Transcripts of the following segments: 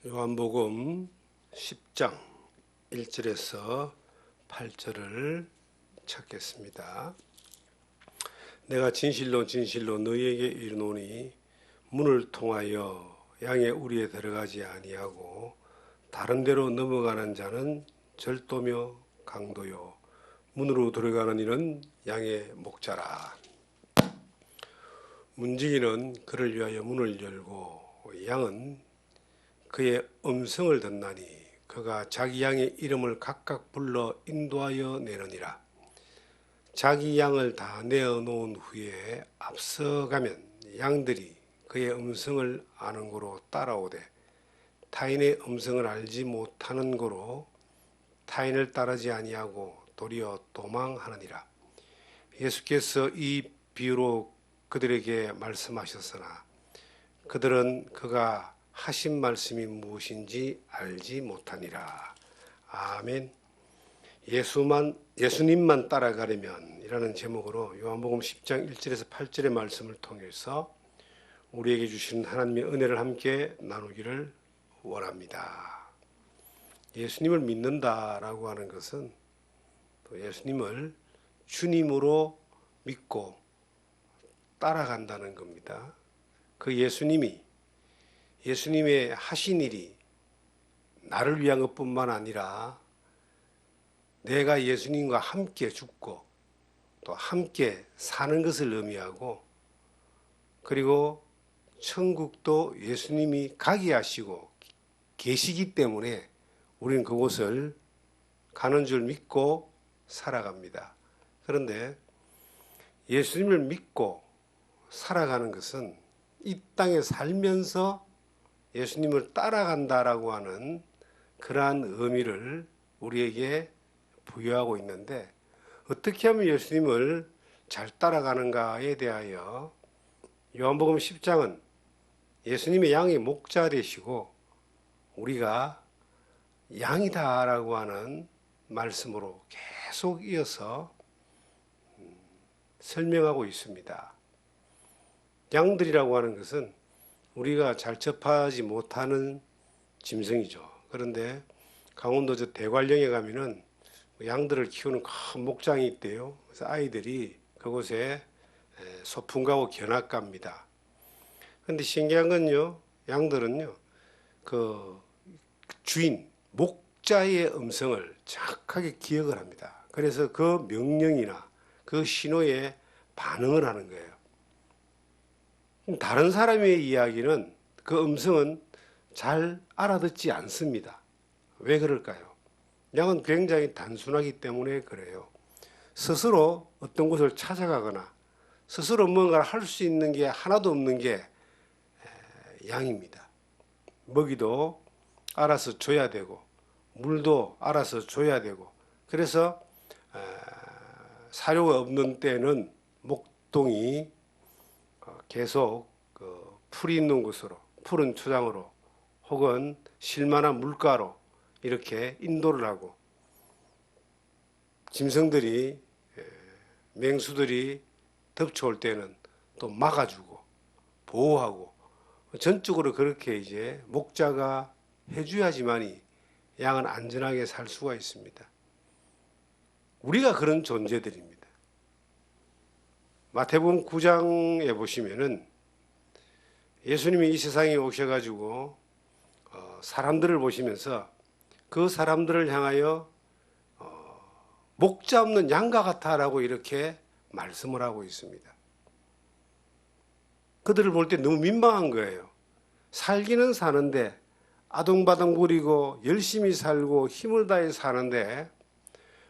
요한복음 10장 1절에서 8절을 찾겠습니다. 내가 진실로 진실로 너희에게 이르노니 문을 통하여 양의 우리에 들어가지 아니하고 다른 데로 넘어가는 자는 절도며 강도요 문으로 들어가는 이는 양의 목자라. 문지기는 그를 위하여 문을 열고 양은 그의 음성을 듣나니 그가 자기 양의 이름을 각각 불러 인도하여 내느니라. 자기 양을 다 내어 놓은 후에 앞서가면 양들이 그의 음성을 아는 고로 따라오되 타인의 음성을 알지 못하는 고로 타인을 따르지 아니하고 도리어 도망하느니라. 예수께서 이 비유로 그들에게 말씀하셨으나 그들은 그가 하신 말씀이 무엇인지 알지 못하니라. 아멘. 예수님만 따라가려면 이라는 제목으로 요한복음 10장 1절에서 8절의 말씀을 통해서 우리에게 주신 하나님의 은혜를 함께 나누기를 원합니다. 예수님을 믿는다라고 하는 것은 또 예수님을 주님으로 믿고 따라간다는 겁니다. 그 예수님의 하신 일이 나를 위한 것뿐만 아니라 내가 예수님과 함께 죽고 또 함께 사는 것을 의미하고, 그리고 천국도 예수님이 가게 하시고 계시기 때문에 우리는 그곳을 가는 줄 믿고 살아갑니다. 그런데 예수님을 믿고 살아가는 것은 이 땅에 살면서 예수님을 따라간다라고 하는 그러한 의미를 우리에게 부여하고 있는데, 어떻게 하면 예수님을 잘 따라가는가에 대하여 요한복음 10장은 예수님의 양의 목자 되시고 우리가 양이다라고 하는 말씀으로 계속 이어서 설명하고 있습니다. 양들이라고 하는 것은 우리가 잘 접하지 못하는 짐승이죠. 그런데 강원도 저 대관령에 가면은 양들을 키우는 큰 목장이 있대요. 그래서 아이들이 그곳에 소풍 가고 견학 갑니다. 그런데 신기한 건요, 양들은요, 그 주인, 목자의 음성을 정확하게 기억을 합니다. 그래서 그 명령이나 그 신호에 반응을 하는 거예요. 다른 사람의 이야기는 그 음성은 잘 알아듣지 않습니다. 왜 그럴까요? 양은 굉장히 단순하기 때문에 그래요. 스스로 어떤 곳을 찾아가거나 스스로 뭔가를 할 수 있는 게 하나도 없는 게 양입니다. 먹이도 알아서 줘야 되고 물도 알아서 줘야 되고, 그래서 사료가 없는 때는 목동이 계속 풀이 있는 곳으로, 푸른 초장으로 혹은 실만한 물가로 이렇게 인도를 하고, 짐승들이, 맹수들이 덮쳐올 때는 또 막아주고 보호하고, 전적으로 그렇게 이제 목자가 해줘야지만이 양은 안전하게 살 수가 있습니다. 우리가 그런 존재들입니다. 마태복음 9장에 보시면은 예수님이 이 세상에 오셔가지고 사람들을 보시면서 그 사람들을 향하여 목자 없는 양과 같아라고 이렇게 말씀을 하고 있습니다. 그들을 볼 때 너무 민망한 거예요. 살기는 사는데 아둥바둥 부리고 열심히 살고 힘을 다해 사는데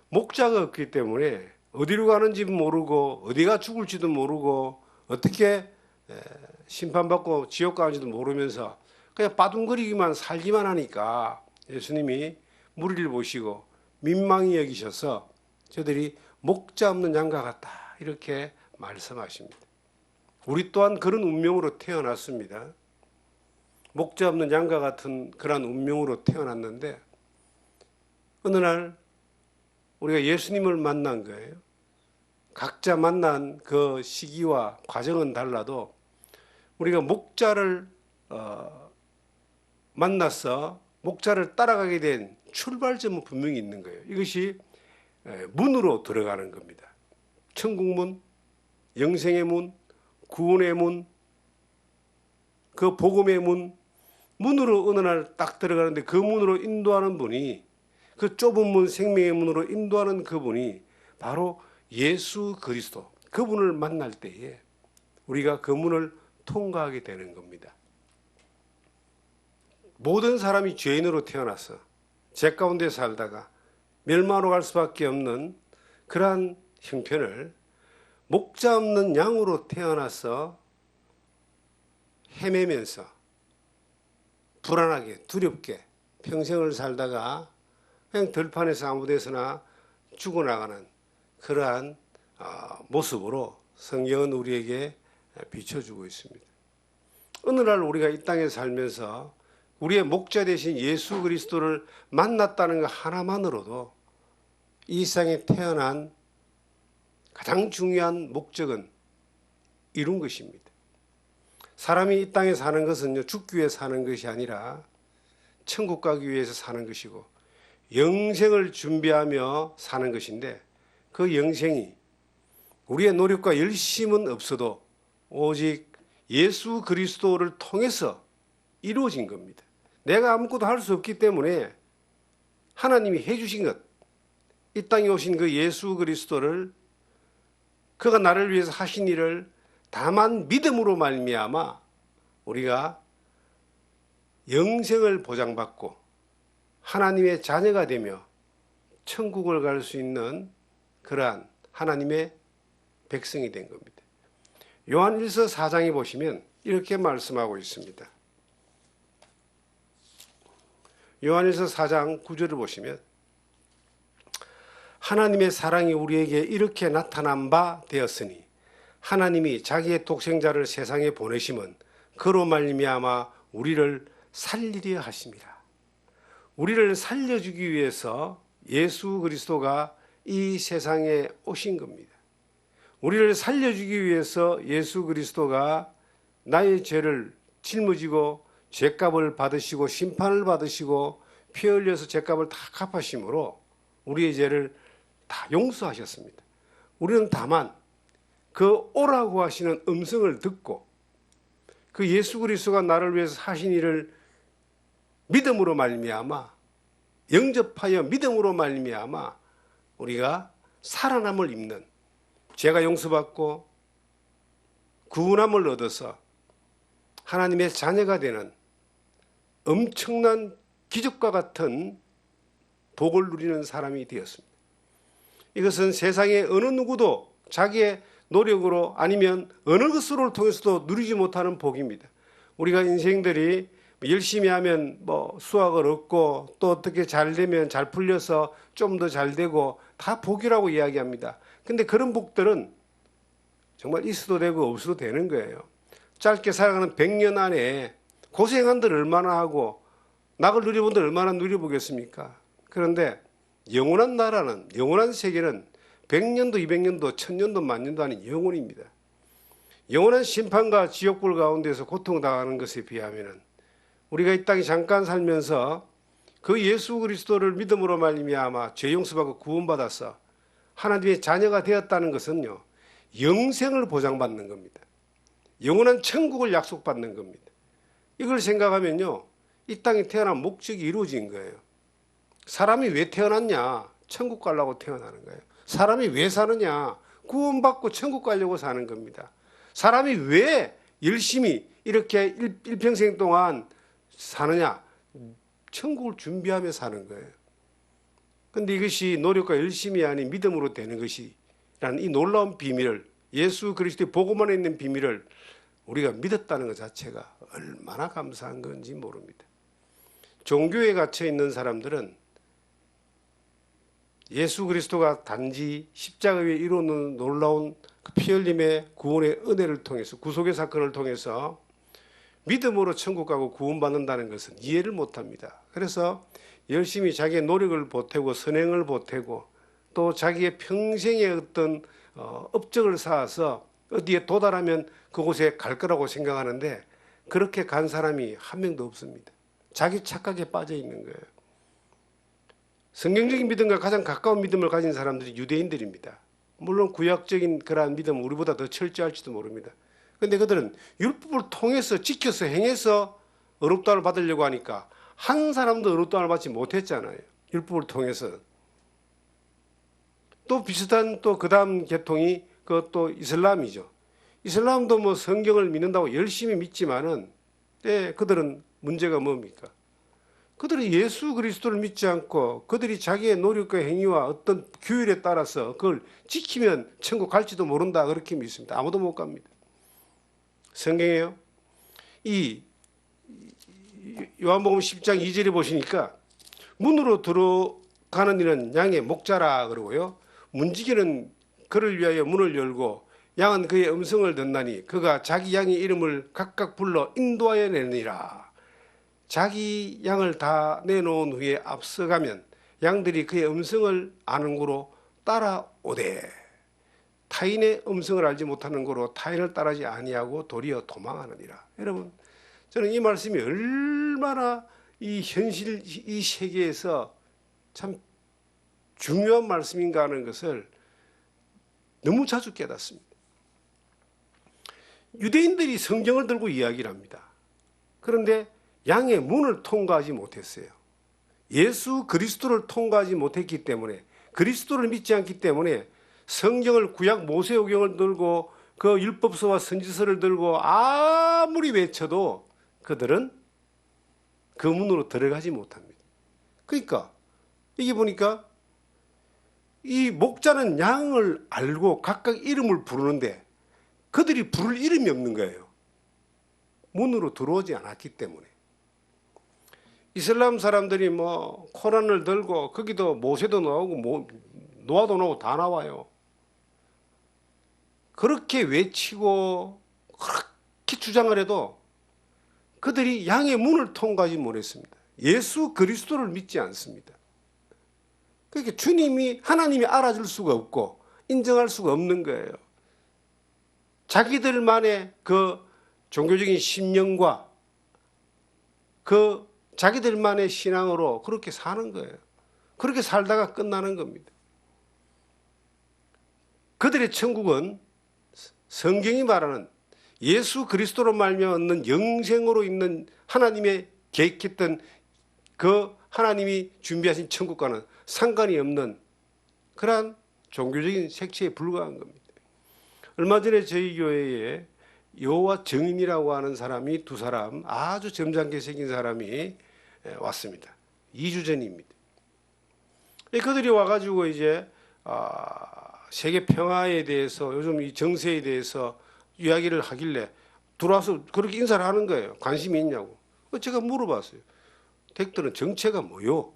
목자가 없기 때문에 어디로 가는지 모르고 어디가 죽을지도 모르고 어떻게 심판받고 지옥 가는지도 모르면서 그냥 빠둥거리기만 살기만 하니까 예수님이 무리를 보시고 민망히 여기셔서 저들이 목자 없는 양과 같다 이렇게 말씀하십니다. 우리 또한 그런 운명으로 태어났습니다. 목자 없는 양과 같은 그런 운명으로 태어났는데 어느 날 우리가 예수님을 만난 거예요. 각자 만난 그 시기와 과정은 달라도 우리가 목자를 만나서 목자를 따라가게 된 출발점은 분명히 있는 거예요. 이것이 문으로 들어가는 겁니다. 천국문, 영생의 문, 구원의 문, 그 복음의 문으로 어느 날 딱 들어가는데 그 문으로 인도하는 분이, 그 좁은 문, 생명의 문으로 인도하는 그분이 바로 예수 그리스도, 그분을 만날 때에 우리가 그 문을 통과하게 되는 겁니다. 모든 사람이 죄인으로 태어나서 죄 가운데 살다가 멸망으로 갈 수밖에 없는 그러한 형편을 목자 없는 양으로 태어나서 헤매면서 불안하게 두렵게 평생을 살다가 그냥 들판에서 아무 데서나 죽어나가는 그러한 모습으로 성경은 우리에게 비춰주고 있습니다. 어느 날 우리가 이 땅에 살면서 우리의 목자 되신 예수 그리스도를 만났다는 것 하나만으로도 이 세상에 태어난 가장 중요한 목적은 이룬 것입니다. 사람이 이 땅에 사는 것은요, 죽기 위해 사는 것이 아니라 천국 가기 위해서 사는 것이고 영생을 준비하며 사는 것인데, 그 영생이 우리의 노력과 열심은 없어도 오직 예수 그리스도를 통해서 이루어진 겁니다. 내가 아무것도 할 수 없기 때문에 하나님이 해주신 것, 이 땅에 오신 그 예수 그리스도를, 그가 나를 위해서 하신 일을 다만 믿음으로 말미암아 우리가 영생을 보장받고 하나님의 자녀가 되며 천국을 갈 수 있는 그러한 하나님의 백성이 된 겁니다. 요한일서 4장에 보시면 이렇게 말씀하고 있습니다. 요한일서 4장 9절을 보시면 하나님의 사랑이 우리에게 이렇게 나타난 바 되었으니 하나님이 자기의 독생자를 세상에 보내심은 그로 말미암아 우리를 살리려 하심이라. 우리를 살려주기 위해서 예수 그리스도가 이 세상에 오신 겁니다. 우리를 살려주기 위해서 예수 그리스도가 나의 죄를 짊어지고 죄값을 받으시고 심판을 받으시고 피 흘려서 죄값을 다 갚으심으로 우리의 죄를 다 용서하셨습니다. 우리는 다만 그 오라고 하시는 음성을 듣고 그 예수 그리스도가 나를 위해서 하신 일을 믿음으로 말미암아, 영접하여 믿음으로 말미암아 우리가 살아남을 입는, 죄가 용서받고 구원함을 얻어서 하나님의 자녀가 되는 엄청난 기적과 같은 복을 누리는 사람이 되었습니다. 이것은 세상의 어느 누구도 자기의 노력으로 아니면 어느 것으로 통해서도 누리지 못하는 복입니다. 우리가 인생들이 열심히 하면 수학을 얻고 또 어떻게 잘 되면 잘 풀려서 좀 더 잘 되고 다 복이라고 이야기합니다. 근데 그런 복들은 정말 있어도 되고 없어도 되는 거예요. 짧게 살아가는 100년 안에 고생한들 얼마나 하고 낙을 누려본들 얼마나 누려보겠습니까? 그런데 영원한 나라는, 영원한 세계는 100년도 200년도 1000년도 만년도 아닌 영원입니다. 영원한 심판과 지옥불 가운데서 고통당하는 것에 비하면 우리가 이 땅에 잠깐 살면서 그 예수 그리스도를 믿음으로 말미암아 죄 용서받고 구원받아서 하나님의 자녀가 되었다는 것은요, 영생을 보장받는 겁니다. 영원한 천국을 약속받는 겁니다. 이걸 생각하면요, 이 땅에 태어난 목적이 이루어진 거예요. 사람이 왜 태어났냐? 천국 가려고 태어나는 거예요. 사람이 왜 사느냐? 구원받고 천국 가려고 사는 겁니다. 사람이 왜 열심히 이렇게 일평생 동안 사느냐? 천국을 준비하며 사는 거예요. 그런데 이것이 노력과 열심이 아닌 믿음으로 되는 것이라는 이 놀라운 비밀을, 예수 그리스도의 복음 안에 있는 비밀을 우리가 믿었다는 것 자체가 얼마나 감사한 건지 모릅니다. 종교에 갇혀 있는 사람들은 예수 그리스도가 단지 십자가 위에 이루는 놀라운 그 피 흘림의 구원의 은혜를 통해서, 구속의 사건을 통해서 믿음으로 천국 가고 구원받는다는 것은 이해를 못합니다. 그래서 열심히 자기의 노력을 보태고 선행을 보태고 또 자기의 평생의 어떤 업적을 쌓아서 어디에 도달하면 그곳에 갈 거라고 생각하는데 그렇게 간 사람이 한 명도 없습니다. 자기 착각에 빠져 있는 거예요. 성경적인 믿음과 가장 가까운 믿음을 가진 사람들이 유대인들입니다. 물론 구약적인 그러한 믿음은 우리보다 더 철저할지도 모릅니다. 그런데 그들은 율법을 통해서 지켜서 행해서 의롭다함을 받으려고 하니까 한 사람도 의롭다함을 받지 못했잖아요. 율법을 통해서. 또 비슷한 또 그 다음 계통이 그것도 이슬람이죠. 이슬람도 뭐 성경을 믿는다고 열심히 믿지만은 그들은 문제가 뭡니까? 그들은 예수 그리스도를 믿지 않고 그들이 자기의 노력과 행위와 어떤 규율에 따라서 그걸 지키면 천국 갈지도 모른다 그렇게 믿습니다. 아무도 못 갑니다. 성경에요. 이 요한복음 10장 2절에 보시니까 문으로 들어가는 이는 양의 목자라 그러고요. 문지기는 그를 위하여 문을 열고 양은 그의 음성을 듣나니 그가 자기 양의 이름을 각각 불러 인도하여 내니라. 자기 양을 다 내놓은 후에 앞서가면 양들이 그의 음성을 아는 고로 따라오되 타인의 음성을 알지 못하는 고로 타인을 따르지 아니하고 도리어 도망하느니라. 여러분, 저는 이 말씀이 얼마나 이 현실 이 세계에서 참 중요한 말씀인가 하는 것을 너무 자주 깨닫습니다. 유대인들이 성경을 들고 이야기를 합니다. 그런데 양의 문을 통과하지 못했어요. 예수 그리스도를 통과하지 못했기 때문에, 그리스도를 믿지 않기 때문에 성경을 구약 모세오경을 들고 그 율법서와 선지서를 들고 아무리 외쳐도 그들은 그 문으로 들어가지 못합니다. 그러니까 이게 보니까 이 목자는 양을 알고 각각 이름을 부르는데 그들이 부를 이름이 없는 거예요. 문으로 들어오지 않았기 때문에. 이슬람 사람들이 뭐 코란을 들고 거기도 모세도 나오고 노아도 나오고 다 나와요. 그렇게 외치고 그렇게 주장을 해도 그들이 양의 문을 통과하지 못했습니다. 예수 그리스도를 믿지 않습니다. 그러니까 주님이 하나님이 알아줄 수가 없고 인정할 수가 없는 거예요. 자기들만의 그 종교적인 신념과 그 자기들만의 신앙으로 그렇게 사는 거예요. 그렇게 살다가 끝나는 겁니다. 그들의 천국은 성경이 말하는 예수 그리스도로 말미암아 얻는 영생으로 있는 하나님의 계획했던 그 하나님이 준비하신 천국과는 상관이 없는 그러한 종교적인 색채에 불과한 겁니다. 얼마 전에 저희 교회에 여호와 증인이라고 하는 사람이 두 사람, 아주 점잖게 생긴 사람이 왔습니다. 2주 전입니다. 그들이 와가지고 이제 세계 평화에 대해서 요즘 이 정세에 대해서 이야기를 하길래 들어와서 그렇게 인사를 하는 거예요. 관심이 있냐고. 제가 물어봤어요. 댁들은 정체가 뭐요?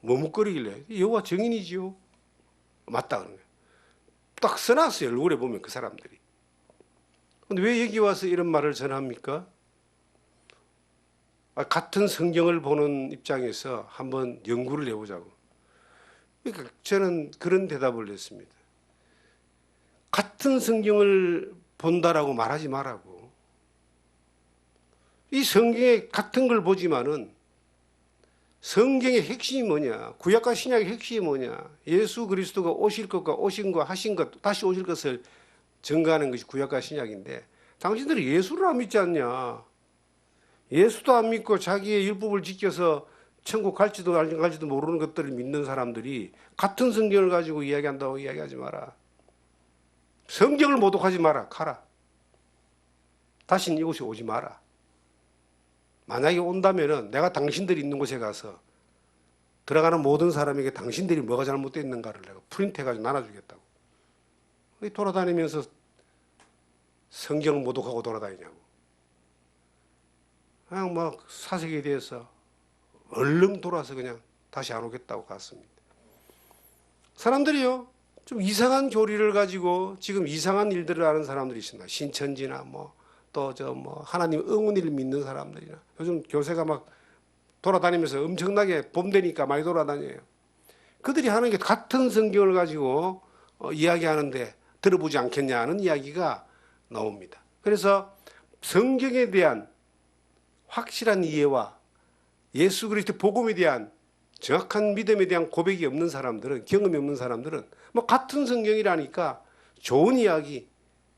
머뭇거리길래 여호와 증인이지요. 맞다 그러는 거예요. 딱 써놨어요. 얼굴에 보면 그 사람들이. 근데 왜 여기 와서 이런 말을 전합니까? 같은 성경을 보는 입장에서 한번 연구를 해보자고. 그러니까 저는 그런 대답을 했습니다. 같은 성경을 본다라고 말하지 말라고. 이 성경에 같은 걸 보지만은 성경의 핵심이 뭐냐? 구약과 신약의 핵심이 뭐냐? 예수 그리스도가 오실 것과 오신 것, 하신 것, 다시 오실 것을 증거하는 것이 구약과 신약인데 당신들이 예수를 안 믿지 않냐? 예수도 안 믿고 자기의 율법을 지켜서 천국 갈지도 안 갈지도 모르는 것들을 믿는 사람들이 같은 성경을 가지고 이야기한다고 이야기하지 마라. 성경을 모독하지 마라. 가라. 다시는 이곳에 오지 마라. 만약에 온다면은 내가 당신들이 있는 곳에 가서 들어가는 모든 사람에게 당신들이 뭐가 잘못되어 있는가를 내가 프린트해가지고 나눠주겠다고. 왜 돌아다니면서 성경을 모독하고 돌아다니냐고. 그냥 막 사색에 대해서 얼른 돌아서 그냥 다시 안 오겠다고 갔습니다. 사람들이요, 좀 이상한 교리를 가지고 지금 이상한 일들을 하는 사람들이 있습니다. 신천지나 또 하나님 응운을 믿는 사람들이나 요즘 교세가 막 돌아다니면서 엄청나게 봄 되니까 많이 돌아다녀요. 그들이 하는 게 같은 성경을 가지고 이야기하는데 들어보지 않겠냐는 이야기가 나옵니다. 그래서 성경에 대한 확실한 이해와 예수 그리스도 복음에 대한 정확한 믿음에 대한 고백이 없는 사람들은, 경험이 없는 사람들은 뭐 같은 성경이라니까 좋은 이야기,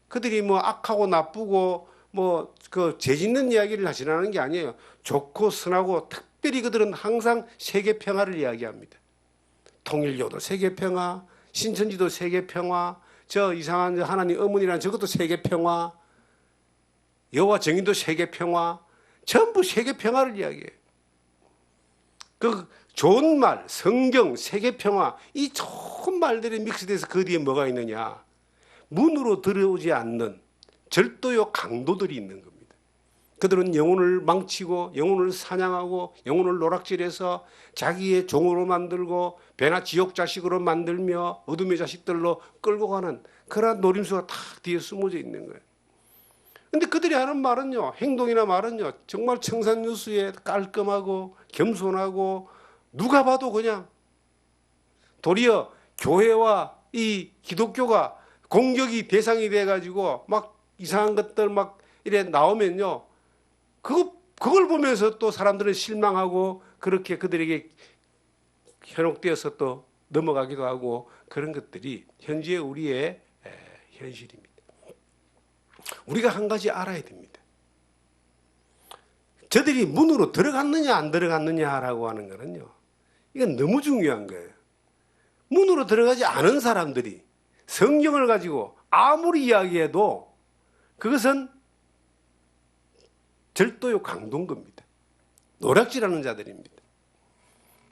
그들이 뭐 악하고 나쁘고 뭐 그 죄짓는 이야기를 하시라는 게 아니에요. 좋고 선하고, 특별히 그들은 항상 세계 평화를 이야기합니다. 통일교도 세계 평화, 신천지도 세계 평화, 저 이상한 하나님 어머니라는 저것도 세계 평화, 여호와 정인도 세계 평화, 전부 세계 평화를 이야기해요. 그 좋은 말, 성경, 세계 평화, 이 좋은 말들이 믹스돼서 그 뒤에 뭐가 있느냐? 문으로 들어오지 않는 절도요 강도들이 있는 겁니다. 그들은 영혼을 망치고 영혼을 사냥하고 영혼을 노락질해서 자기의 종으로 만들고 배나 지옥 자식으로 만들며 어둠의 자식들로 끌고 가는 그러한 노림수가 다 뒤에 숨어져 있는 거예요. 근데 그들이 하는 말은요, 행동이나 말은요, 정말 청산유수에 깔끔하고 겸손하고 누가 봐도 그냥, 도리어 교회와 이 기독교가 공격이 대상이 돼가지고 막 이상한 것들 막 이래 나오면요, 그걸 보면서 또 사람들은 실망하고 그렇게 그들에게 현혹되어서 또 넘어가기도 하고, 그런 것들이 현재 우리의 현실입니다. 우리가 한 가지 알아야 됩니다. 저들이 문으로 들어갔느냐 안 들어갔느냐라고 하는 거는요, 이건 너무 중요한 거예요. 문으로 들어가지 않은 사람들이 성경을 가지고 아무리 이야기해도 그것은 절도요 강도인 겁니다. 노략질하는 자들입니다.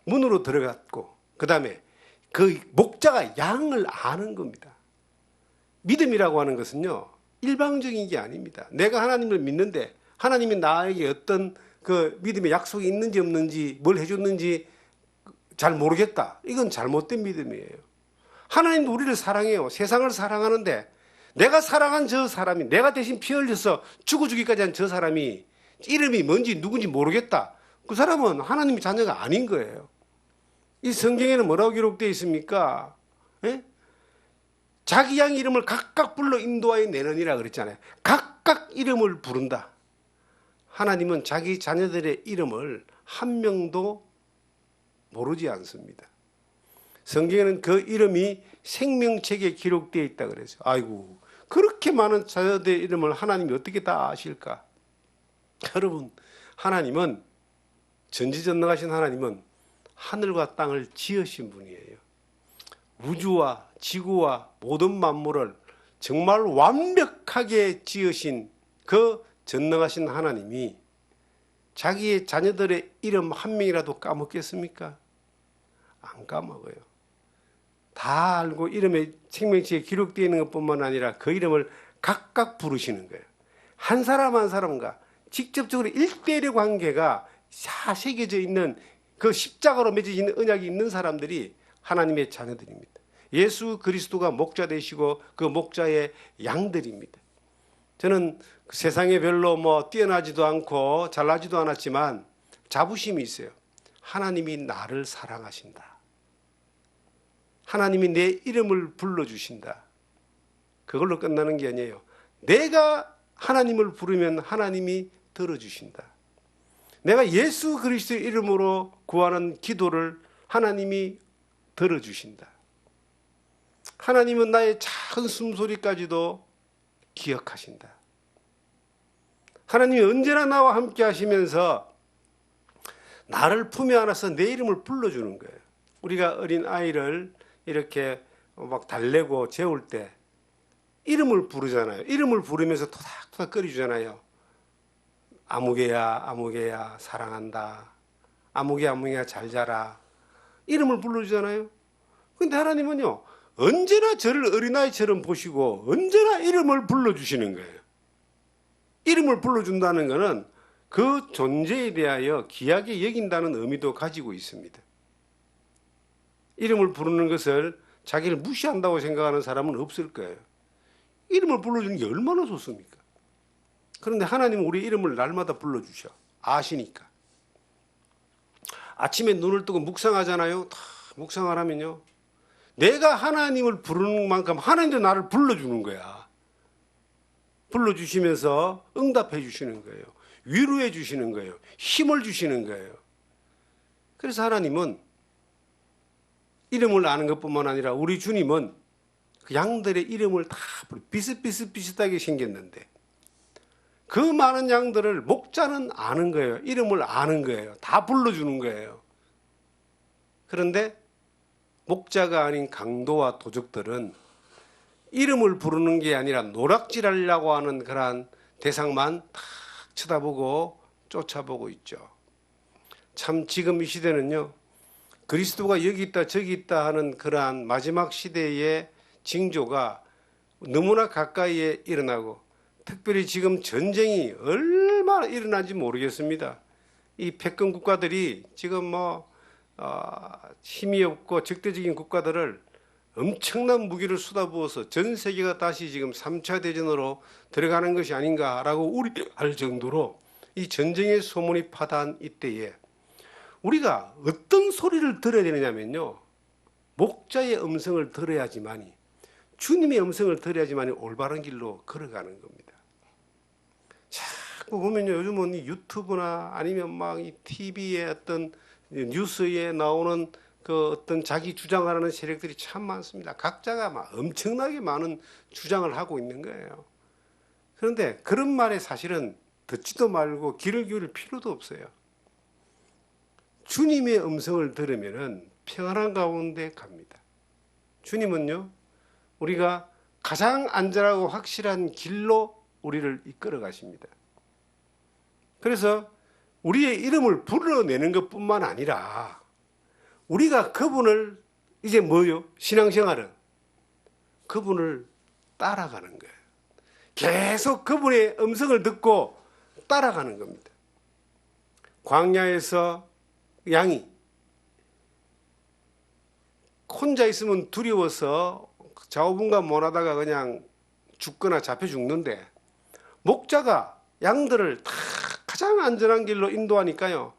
문으로 들어갔고, 그 다음에 그 목자가 양을 아는 겁니다. 믿음이라고 하는 것은요, 일방적인 게 아닙니다. 내가 하나님을 믿는데 하나님이 나에게 어떤 그 믿음의 약속이 있는지 없는지, 뭘 해줬는지 잘 모르겠다. 이건 잘못된 믿음이에요. 하나님도 우리를 사랑해요. 세상을 사랑하는데 내가 사랑한 저 사람이, 내가 대신 피 흘려서 죽어주기까지 한 저 사람이 이름이 뭔지 누군지 모르겠다. 그 사람은 하나님의 자녀가 아닌 거예요. 이 성경에는 뭐라고 기록되어 있습니까? 예? 자기 양 이름을 각각 불러 인도하여 내느니라 그랬잖아요. 각각 이름을 부른다. 하나님은 자기 자녀들의 이름을 한 명도 모르지 않습니다. 성경에는 그 이름이 생명책에 기록되어 있다 그래서, 아이고, 그렇게 많은 자녀들의 이름을 하나님이 어떻게 다 아실까? 여러분, 하나님은, 전지전능하신 하나님은 하늘과 땅을 지으신 분이에요. 우주와 지구와 모든 만물을 정말 완벽하게 지으신 그 전능하신 하나님이 자기의 자녀들의 이름 한 명이라도 까먹겠습니까? 안 까먹어요. 다 알고 이름에 생명책에 기록되어 있는 것뿐만 아니라 그 이름을 각각 부르시는 거예요. 한 사람 한 사람과 직접적으로 일대일의 관계가 다 새겨져 있는, 그 십자가로 맺어져 있는 언약이 있는 사람들이 하나님의 자녀들입니다. 예수 그리스도가 목자 되시고 그 목자의 양들입니다. 저는 세상에 별로 뭐 뛰어나지도 않고 잘나지도 않았지만 자부심이 있어요. 하나님이 나를 사랑하신다. 하나님이 내 이름을 불러주신다. 그걸로 끝나는 게 아니에요. 내가 하나님을 부르면 하나님이 들어주신다. 내가 예수 그리스도의 이름으로 구하는 기도를 하나님이 들어주신다. 하나님은 나의 작은 숨소리까지도 기억하신다. 하나님이 언제나 나와 함께 하시면서 나를 품에 안아서 내 이름을 불러주는 거예요. 우리가 어린 아이를 이렇게 막 달래고 재울 때 이름을 부르잖아요. 이름을 부르면서 토닥토닥 거리주잖아요. 아무개야, 아무개야, 사랑한다. 아무개야, 아무개야, 잘 자라. 이름을 불러주잖아요. 근데 하나님은요, 언제나 저를 어린아이처럼 보시고 언제나 이름을 불러주시는 거예요. 이름을 불러준다는 것은 그 존재에 대하여 귀하게 여긴다는 의미도 가지고 있습니다. 이름을 부르는 것을 자기를 무시한다고 생각하는 사람은 없을 거예요. 이름을 불러주는 게 얼마나 좋습니까? 그런데 하나님은 우리 이름을 날마다 불러주셔. 아시니까. 아침에 눈을 뜨고 묵상하잖아요. 다 묵상을 하면요, 내가 하나님을 부르는 만큼 하나님도 나를 불러주는 거야. 불러주시면서 응답해 주시는 거예요. 위로해 주시는 거예요. 힘을 주시는 거예요. 그래서 하나님은 이름을 아는 것뿐만 아니라 우리 주님은 그 양들의 이름을 다 비슷비슷하게 생겼는데 그 많은 양들을 목자는 아는 거예요. 이름을 아는 거예요. 다 불러주는 거예요. 그런데 목자가 아닌 강도와 도적들은 이름을 부르는 게 아니라 노락질하려고 하는 그러한 대상만 탁 쳐다보고 쫓아보고 있죠. 참 지금 이 시대는요, 그리스도가 여기 있다 저기 있다 하는 그러한 마지막 시대의 징조가 너무나 가까이에 일어나고, 특별히 지금 전쟁이 얼마나 일어난지 모르겠습니다. 이 패권 국가들이 지금 힘이 없고 적대적인 국가들을 엄청난 무기를 쏟아부어서 전 세계가 다시 지금 3차 대전으로 들어가는 것이 아닌가라고 우려할 정도로 이 전쟁의 소문이 파다한 이때에 우리가 어떤 소리를 들어야 되느냐면요, 목자의 음성을 들어야지만이, 주님의 음성을 들어야지만이 올바른 길로 걸어가는 겁니다. 자꾸 보면요, 요즘은 유튜브나 아니면 막 이 TV의 어떤 뉴스에 나오는 그 어떤 자기 주장하는 세력들이 참 많습니다. 각자가 막 엄청나게 많은 주장을 하고 있는 거예요. 그런데 그런 말에 사실은 듣지도 말고 귀를 기울일 필요도 없어요. 주님의 음성을 들으면은 평안한 가운데 갑니다. 주님은요, 우리가 가장 안전하고 확실한 길로 우리를 이끌어 가십니다. 그래서 우리의 이름을 불러내는 것뿐만 아니라 우리가 그분을 이제 뭐요? 신앙생활은 그분을 따라가는 거예요. 계속 그분의 음성을 듣고 따라가는 겁니다. 광야에서 양이 혼자 있으면 두려워서 좌우분간 못하다가 그냥 죽거나 잡혀 죽는데, 목자가 양들을 다 가장 안전한 길로 인도하니까요,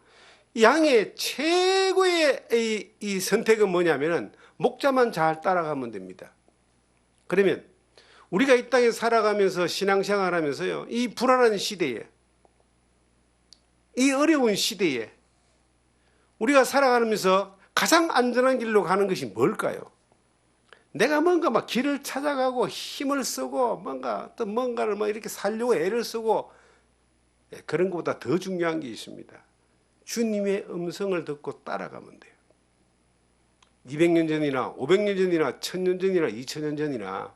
양의 최고의 이 선택은 뭐냐면은 목자만 잘 따라가면 됩니다. 그러면 우리가 이 땅에 살아가면서 신앙생활하면서요, 이 불안한 시대에, 이 어려운 시대에 우리가 살아가면서 가장 안전한 길로 가는 것이 뭘까요? 내가 뭔가 막 길을 찾아가고 힘을 쓰고 뭔가를 이렇게 살려고 애를 쓰고, 그런 것보다 더 중요한 게 있습니다. 주님의 음성을 듣고 따라가면 돼요. 200년 전이나 500년 전이나 1000년 전이나 2000년 전이나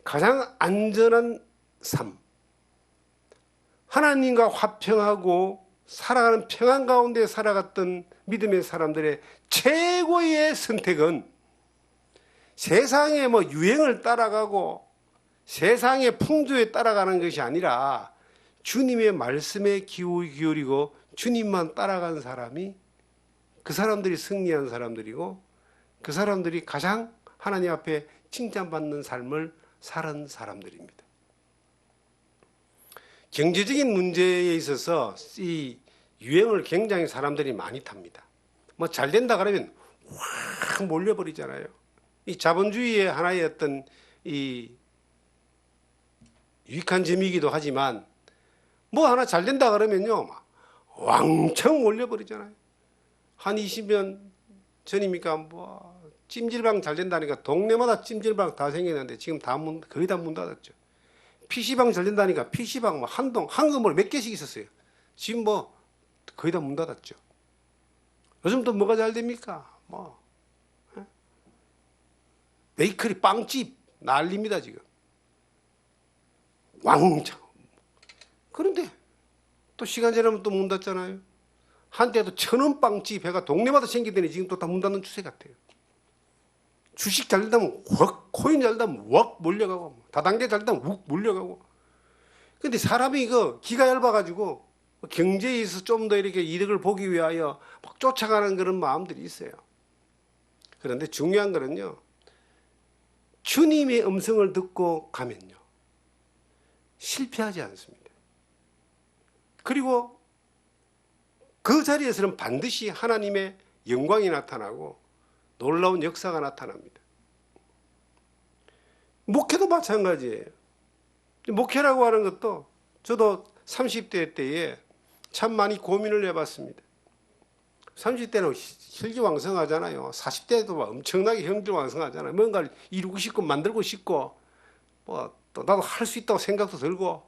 가장 안전한 삶, 하나님과 화평하고 살아가는 평안 가운데 살아갔던 믿음의 사람들의 최고의 선택은 세상의 유행을 따라가고 세상의 풍조에 따라가는 것이 아니라 주님의 말씀에 기울이고 주님만 따라간 사람이, 그 사람들이 승리한 사람들이고 그 사람들이 가장 하나님 앞에 칭찬받는 삶을 사는 사람들입니다. 경제적인 문제에 있어서 이 유행을 굉장히 사람들이 많이 탑니다. 잘 된다 그러면 확 몰려버리잖아요. 이 자본주의의 하나의 어떤 이 유익한 점이기도 하지만 하나 잘 된다 그러면요, 왕창 몰려버리잖아요. 한 20년 전입니까? 찜질방 잘 된다니까 동네마다 찜질방 다 생겼는데 지금 거의 다 문 닫았죠. PC방 잘 된다니까 PC방 한꺼번에 몇 개씩 있었어요. 지금 거의 다 문 닫았죠. 요즘 또 뭐가 잘 됩니까? 베이커리 빵집 난립니다 지금. 왕창. 그런데 또 시간 지나면 또 문 닫잖아요. 한때도 1000원 빵집 해가 동네마다 생기더니 지금 또 다 문 닫는 추세 같아요. 주식 잘 되면 확, 코인 잘 되면 확 몰려가고, 다단계 잘 되면 욱 몰려가고. 근데 사람이 기가 얇아가지고 경제에 있어서 좀 더 이렇게 이득을 보기 위하여 막 쫓아가는 그런 마음들이 있어요. 그런데 중요한 거는요, 주님의 음성을 듣고 가면요, 실패하지 않습니다. 그리고 그 자리에서는 반드시 하나님의 영광이 나타나고 놀라운 역사가 나타납니다. 목회도 마찬가지예요. 목회라고 하는 것도 저도 30대 때에 참 많이 고민을 해봤습니다. 30대는 혈기왕성하잖아요. 40대도 막 엄청나게 혈기왕성하잖아요. 뭔가를 이루고 싶고 만들고 싶고 뭐 또 나도 할 수 있다고 생각도 들고,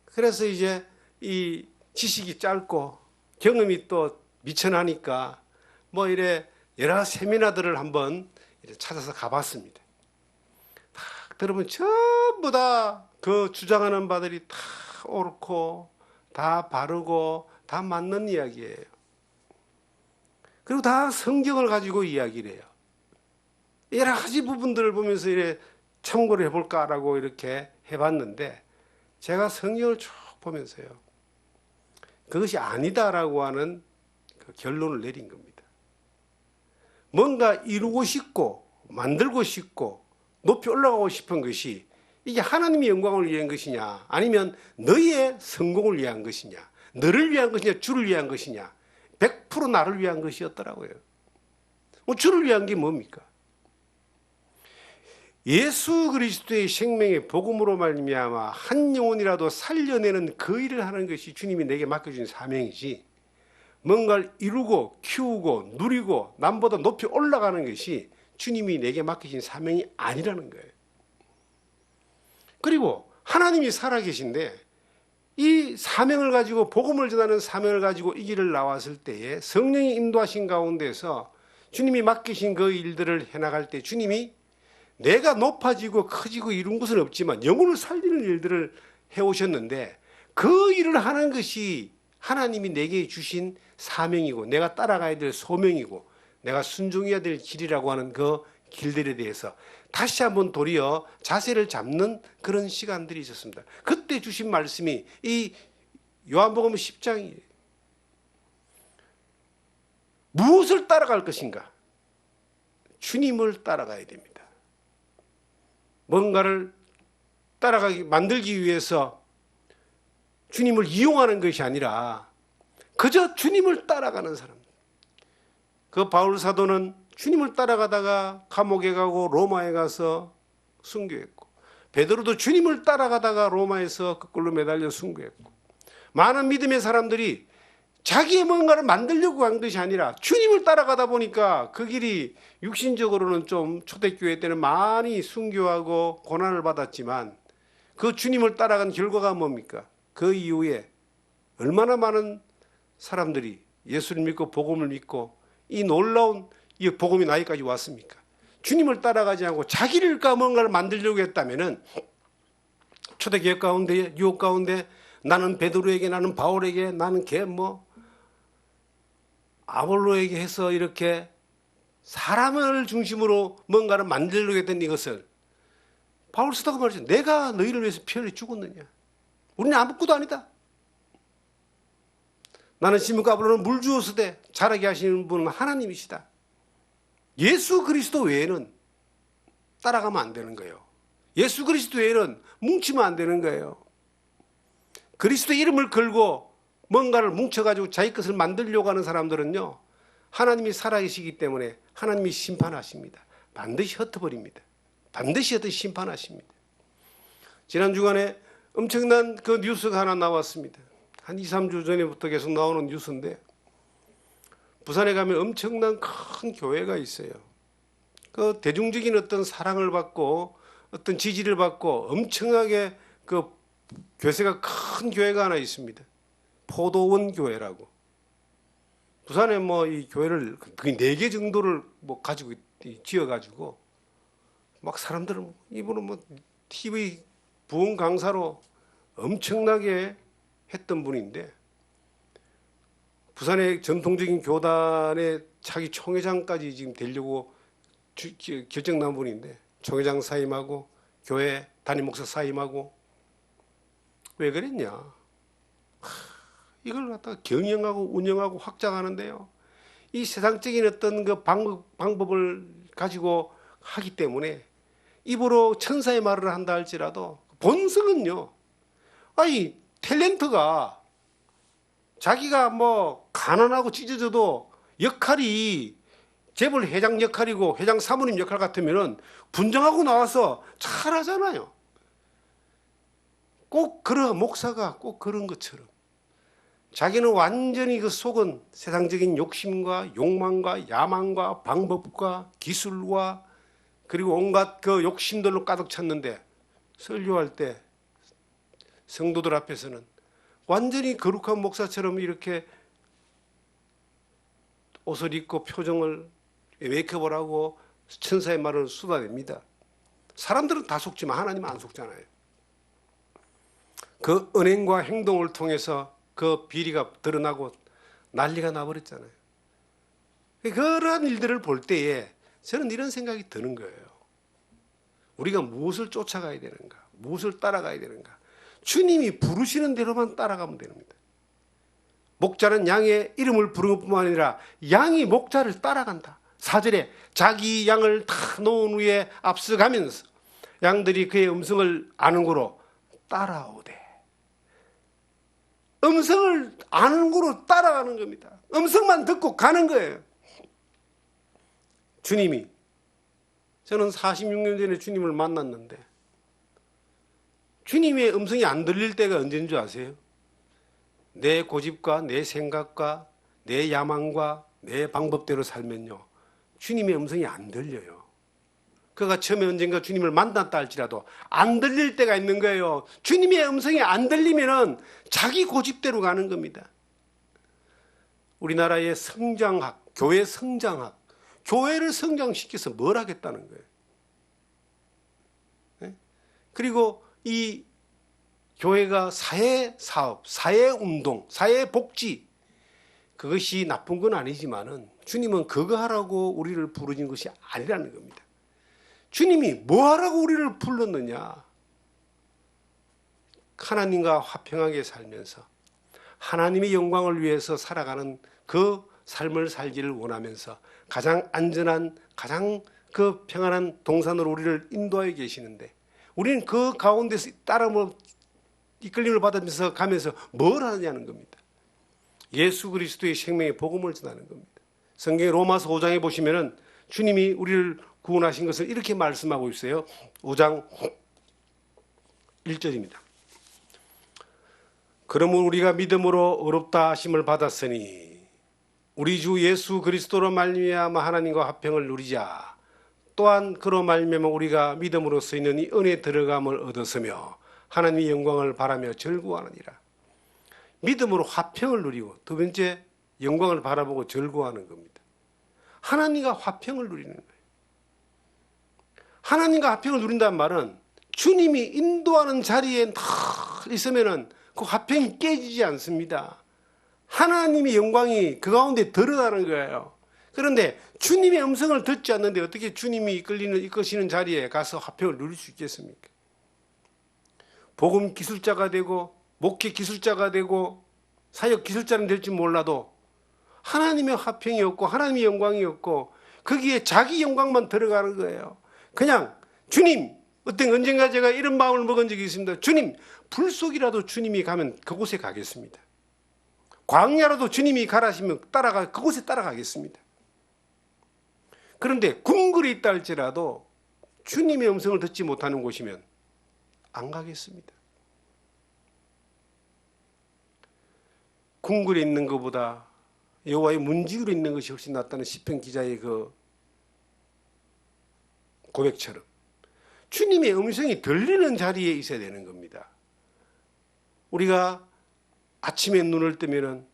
그래서 이제 이 지식이 짧고 경험이 또 미천하니까 뭐 이래 여러 세미나들을 한번 찾아서 가봤습니다. 딱 들어보면 전부 다 그 주장하는 바들이 다 옳고 다 바르고 다 맞는 이야기예요. 그리고 다 성경을 가지고 이야기를 해요. 여러 가지 부분들을 보면서 이래 참고를 해볼까라고 이렇게 해봤는데, 제가 성경을 쭉 보면서요, 그것이 아니다라고 하는 그 결론을 내린 겁니다. 뭔가 이루고 싶고 만들고 싶고 높이 올라가고 싶은 것이 이게 하나님의 영광을 위한 것이냐, 아니면 너의 성공을 위한 것이냐, 너를 위한 것이냐, 주를 위한 것이냐, 100% 나를 위한 것이었더라고요. 주를 위한 게 뭡니까? 예수 그리스도의 생명의 복음으로 말미암아 한 영혼이라도 살려내는 그 일을 하는 것이 주님이 내게 맡겨준 사명이지, 뭔가를 이루고 키우고 누리고 남보다 높이 올라가는 것이 주님이 내게 맡기신 사명이 아니라는 거예요. 그리고 하나님이 살아계신데 이 사명을 가지고, 복음을 전하는 사명을 가지고 이 길을 나왔을 때에 성령이 인도하신 가운데서 주님이 맡기신 그 일들을 해나갈 때 주님이 내가 높아지고 커지고 이룬 것은 없지만 영혼을 살리는 일들을 해오셨는데, 그 일을 하는 것이 하나님이 내게 주신 사명이고 내가 따라가야 될 소명이고 내가 순종해야 될 길이라고 하는 그 길들에 대해서 다시 한번 도리어 자세를 잡는 그런 시간들이 있었습니다. 그때 주신 말씀이 이 요한복음 10장이에요. 무엇을 따라갈 것인가? 주님을 따라가야 됩니다. 뭔가를 따라가기 만들기 위해서 주님을 이용하는 것이 아니라 그저 주님을 따라가는 사람. 그 바울 사도는 주님을 따라가다가 감옥에 가고 로마에 가서 순교했고, 베드로도 주님을 따라가다가 로마에서 거꾸로 매달려 순교했고, 많은 믿음의 사람들이 자기의 뭔가를 만들려고 한 것이 아니라 주님을 따라가다 보니까 그 길이 육신적으로는 좀 초대교회 때는 많이 순교하고 고난을 받았지만 그 주님을 따라간 결과가 뭡니까? 그 이후에 얼마나 많은 사람들이 예수를 믿고 복음을 믿고 이 놀라운 이 복음이 나이까지 왔습니까? 주님을 따라가지 않고 자기를 뭔가를 만들려고 했다면은 초대교회 가운데, 유혹 가운데 나는 베드로에게, 나는 바울에게, 나는 아볼로에게 해서 이렇게 사람을 중심으로 뭔가를 만들려고 했던 이것을 바울 사도가 말했죠. 내가 너희를 위해서 피 흘려 죽었느냐? 우리는 아무것도 아니다. 나는 시몬과 아볼로는 물 주었으되 자라게 하시는 분은 하나님이시다. 예수 그리스도 외에는 따라가면 안 되는 거예요. 예수 그리스도 외에는 뭉치면 안 되는 거예요. 그리스도 이름을 걸고 뭔가를 뭉쳐가지고 자기 것을 만들려고 하는 사람들은요, 하나님이 살아계시기 때문에 하나님이 심판하십니다. 반드시 흩어버립니다. 반드시 심판하십니다. 지난 주간에 엄청난 그 뉴스가 하나 나왔습니다. 한 2, 3주 전에부터 계속 나오는 뉴스인데, 부산에 가면 엄청난 큰 교회가 있어요. 그 대중적인 어떤 사랑을 받고 어떤 지지를 받고 엄청나게 그 교세가 큰 교회가 하나 있습니다. 포도원 교회라고. 부산에 이 교회를 거의 4개 정도를 가지고 지어가지고 막 사람들은 이분은 TV 부흥 강사로 엄청나게 했던 분인데, 부산의 전통적인 교단의 차기 총회장까지 지금 되려고 결정 난 분인데, 총회장 사임하고 교회 담임 목사 사임하고. 왜 그랬냐? 이걸 갖다가 경영하고 운영하고 확장하는데요, 이 세상적인 어떤 그 방법을 가지고 하기 때문에 입으로 천사의 말을 한다 할지라도 본성은요, 탤런트가 자기가 가난하고 찢어져도 역할이 재벌 회장 역할이고 회장 사모님 역할 같으면은 분장하고 나와서 잘하잖아요. 꼭 목사가 꼭 그런 것처럼 자기는 완전히 그 속은 세상적인 욕심과 욕망과 야망과 방법과 기술과 그리고 온갖 그 욕심들로 가득 찼는데 설교할 때 성도들 앞에서는 완전히 거룩한 목사처럼 이렇게 옷을 입고 표정을 메이크업을 하고 천사의 말을 쏟아냅니다. 사람들은 다 속지만 하나님은 안 속잖아요. 그 은행과 행동을 통해서 그 비리가 드러나고 난리가 나버렸잖아요. 그러한 일들을 볼 때에 저는 이런 생각이 드는 거예요. 우리가 무엇을 쫓아가야 되는가? 무엇을 따라가야 되는가? 주님이 부르시는 대로만 따라가면 됩니다. 목자는 양의 이름을 부르는 뿐만 아니라 양이 목자를 따라간다. 4절에 자기 양을 다 놓은 후에 앞서가면서 양들이 그의 음성을 아는 거로 따라오되. 음성을 아는 거로 따라가는 겁니다. 음성만 듣고 가는 거예요. 주님이, 저는 46년 전에 주님을 만났는데 주님의 음성이 안 들릴 때가 언제인 줄 아세요? 내 고집과 내 생각과 내 야망과 내 방법대로 살면요, 주님의 음성이 안 들려요. 그가 처음에 언젠가 주님을 만났다 할지라도 안 들릴 때가 있는 거예요. 주님의 음성이 안 들리면은 자기 고집대로 가는 겁니다. 우리나라의 성장학, 교회 성장학, 교회를 성장시켜서 뭘 하겠다는 거예요. 네? 그리고 이 교회가 사회사업, 사회운동, 사회복지, 그것이 나쁜 건 아니지만은 주님은 그거 하라고 우리를 부르신 것이 아니라는 겁니다. 주님이 뭐 하라고 우리를 불렀느냐? 하나님과 화평하게 살면서 하나님의 영광을 위해서 살아가는 그 삶을 살기를 원하면서 가장 안전한, 가장 그 평안한 동산으로 우리를 인도하여 계시는데 우리는 그 가운데서 이끌림을 받으면서 가면서 뭘 하느냐는 겁니다. 예수 그리스도의 생명의 복음을 전하는 겁니다. 성경 로마서 5장에 보시면은 주님이 우리를 구원하신 것을 이렇게 말씀하고 있어요. 5장 1절입니다. 그러면 우리가 믿음으로 의롭다 하심을 받았으니 우리 주 예수 그리스도로 말미암아 하나님과 화평을 누리자. 또한 그로 말미암아 우리가 믿음으로써 있는 이 은혜에 들어감을 얻었으며 하나님의 영광을 바라며 즐거워하느니라. 믿음으로 화평을 누리고, 두 번째 영광을 바라보고 즐거워하는 겁니다. 하나님과 화평을 누리는 거예요. 하나님과 화평을 누린다는 말은 주님이 인도하는 자리에 있으면은 그 화평이 깨지지 않습니다. 하나님의 영광이 그 가운데 드러나는 거예요. 그런데 주님의 음성을 듣지 않는데 어떻게 주님이 이끄시는 자리에 가서 화평을 누릴 수 있겠습니까? 복음 기술자가 되고 목회 기술자가 되고 사역 기술자는 될지 몰라도 하나님의 화평이 없고 하나님의 영광이 없고 거기에 자기 영광만 들어가는 거예요. 그냥 주님, 언젠가 제가 이런 마음을 먹은 적이 있습니다. 주님, 불 속이라도 주님이 가면 그곳에 가겠습니다. 광야라도 주님이 가라시면 그곳에 따라가겠습니다. 그런데 궁궐에 있다 할지라도 주님의 음성을 듣지 못하는 곳이면 안 가겠습니다. 궁궐에 있는 것보다 여호와의 문지기로 있는 것이 훨씬 낫다는 시편 기자의 그 고백처럼 주님의 음성이 들리는 자리에 있어야 되는 겁니다. 우리가 아침에 눈을 뜨면은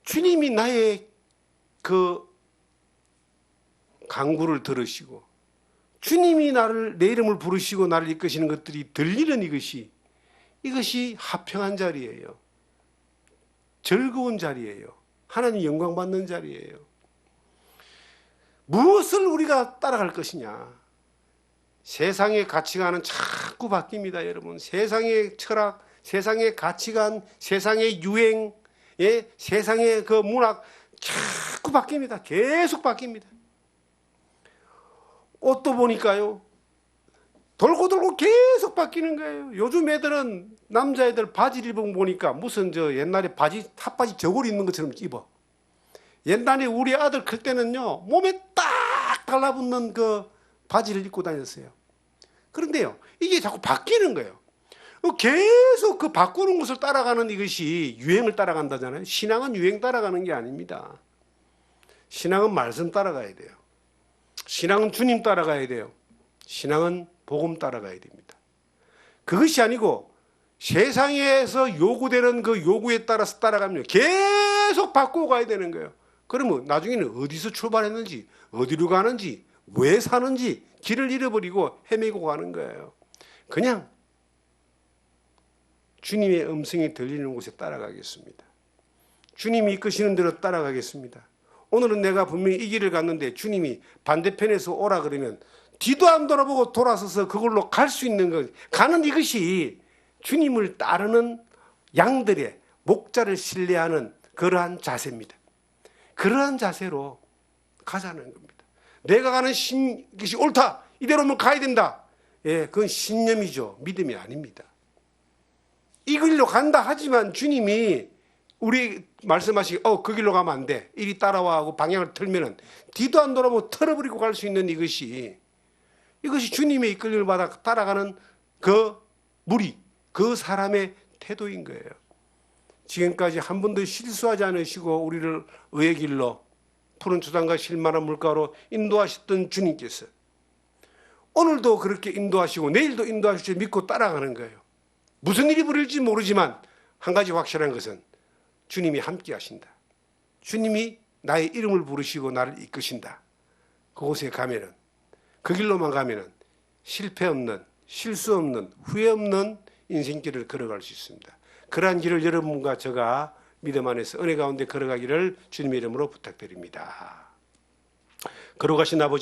주님이 나의 그 간구를 들으시고 주님이 내 이름을 부르시고 나를 이끄시는 것들이 들리는 이것이 화평한 자리예요. 즐거운 자리예요. 하나님 영광 받는 자리예요. 무엇을 우리가 따라갈 것이냐? 세상의 가치관은 자꾸 바뀝니다, 여러분. 세상의 철학, 세상의 가치관, 세상의 유행, 세상의 그 문학 자꾸 바뀝니다. 계속 바뀝니다. 옷도 보니까요, 돌고 계속 바뀌는 거예요. 요즘 애들은 남자애들 바지를 입은 보니까 무슨 옛날에 핫바지 저고리 있는 것처럼 입어. 옛날에 우리 아들 클 때는요, 몸에 딱 달라붙는 그 바지를 입고 다녔어요. 그런데요, 이게 자꾸 바뀌는 거예요. 계속 그 바꾸는 것을 따라가는 이것이 유행을 따라간다잖아요. 신앙은 유행 따라가는 게 아닙니다. 신앙은 말씀 따라가야 돼요. 신앙은 주님 따라가야 돼요. 신앙은 복음 따라가야 됩니다. 그것이 아니고 세상에서 요구되는 그 요구에 따라서 따라가면 계속 바꾸고 가야 되는 거예요. 그러면 나중에는 어디서 출발했는지, 어디로 가는지, 왜 사는지 길을 잃어버리고 헤매고 가는 거예요. 그냥 주님의 음성이 들리는 곳에 따라가겠습니다. 주님이 이끄시는 대로 따라가겠습니다. 오늘은 내가 분명히 이 길을 갔는데 주님이 반대편에서 오라 그러면 뒤도 안 돌아보고 돌아서서 그걸로 갈 수 있는 것, 가는 이것이 주님을 따르는 양들의 목자를 신뢰하는 그러한 자세입니다. 그러한 자세로 가자는 겁니다. 내가 가는 것이 옳다, 이대로면 가야 된다. 예, 그건 신념이죠. 믿음이 아닙니다. 이 길로 간다 하지만 주님이 우리 말씀하시기 그 길로 가면 안 돼, 이리 따라와 하고 방향을 틀면은 뒤도 안 돌아보고 털어버리고 갈 수 있는 이것이 주님의 이끌림을 받아 따라가는 그 무리, 그 사람의 태도인 거예요. 지금까지 한 번도 실수하지 않으시고 우리를 의의 길로 푸른 초장과 실만한 물가로 인도하셨던 주님께서 오늘도 그렇게 인도하시고 내일도 인도하실 줄 믿고 따라가는 거예요. 무슨 일이 벌어질지 모르지만 한 가지 확실한 것은 주님이 함께 하신다. 주님이 나의 이름을 부르시고 나를 이끄신다. 그곳에 가면은, 그 길로만 가면은 실패 없는, 실수 없는, 후회 없는 인생길을 걸어갈 수 있습니다. 그러한 길을 여러분과 제가 믿음 안에서 은혜 가운데 걸어가기를 주님의 이름으로 부탁드립니다. 걸어가신 아버지